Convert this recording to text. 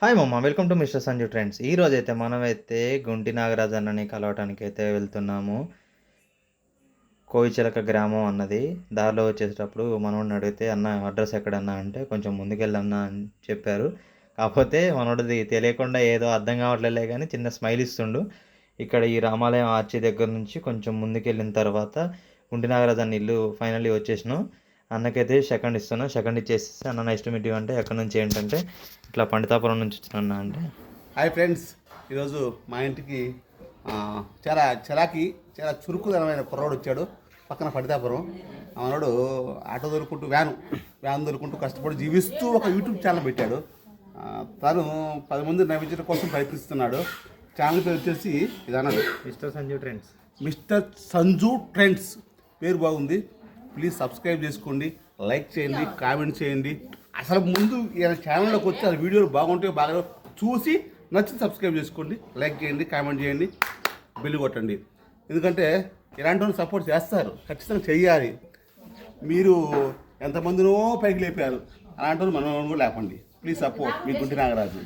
Hi మమ్మ, welcome to mister Sanju trends. ఈరోజైతే మనమైతే గుంటి నాగరాజు అన్నని కలవటానికి అయితే వెళ్తున్నాము. కోయిచిలక గ్రామం అన్నది. దారిలో వచ్చేటప్పుడు మనోడిని అడిగితే అన్న అడ్రస్ ఎక్కడన్నా అంటే కొంచెం ముందుకెళ్ళన్నా అని చెప్పారు. కాకపోతే మనోడిది తెలియకుండా ఏదో అర్థం కావట్లే కానీ చిన్న స్మైల్ ఇస్తుండు. ఇక్కడ ఈ రామాలయం ఆర్చి దగ్గర నుంచి కొంచెం ముందుకెళ్ళిన తర్వాత గుంటి నాగరాజు అన్న ఇల్లు ఫైనల్లీ వచ్చేసినాం. అన్నకైతే సెకండ్ ఇస్తున్నా. సెకండ్ ఇచ్చేసి అన్న నైస్ టు మీట్ యూ అంటే ఎక్కడి నుంచి ఏంటంటే ఇట్లా పండితాపురం నుంచి వచ్చిన అంటే. హాయ్ ఫ్రెండ్స్, ఈరోజు మా ఇంటికి చాలా చాలా చురుకుదనమైన కుర్రాడు వచ్చాడు. పక్కన పండితాపురం మనోడు ఆటో దొరుకుంటూ వ్యాన్ దొరుకుంటూ కష్టపడి జీవిస్తూ ఒక యూట్యూబ్ ఛానల్ పెట్టాడు. తను 10 మంది నవ్వించడం కోసం ప్రయత్నిస్తున్నాడు. ఛానల్ పేరు వచ్చేసి ఇది అన్నాడు, mister Sanju trends. Mister Sanju trends పేరు బాగుంది. ప్లీజ్ సబ్స్క్రైబ్ చేసుకోండి, లైక్ చేయండి, కామెంట్ చేయండి. అసలు ముందు ఈయన ఛానల్లోకి వచ్చి ఆ వీడియోలు బాగుంటే బాగా చూసి నచ్చి సబ్స్క్రైబ్ చేసుకోండి, లైక్ చేయండి, కామెంట్ చేయండి, బిల్లు కొట్టండి. ఎందుకంటే ఇలాంటి వాళ్ళు సపోర్ట్ చేస్తారు, ఖచ్చితంగా చెయ్యాలి. మీరు ఎంతమందినో పైకి లేపారు, అలాంటి వాళ్ళు మనం కూడా లేపండి. Please support me Gunti Nagaraju.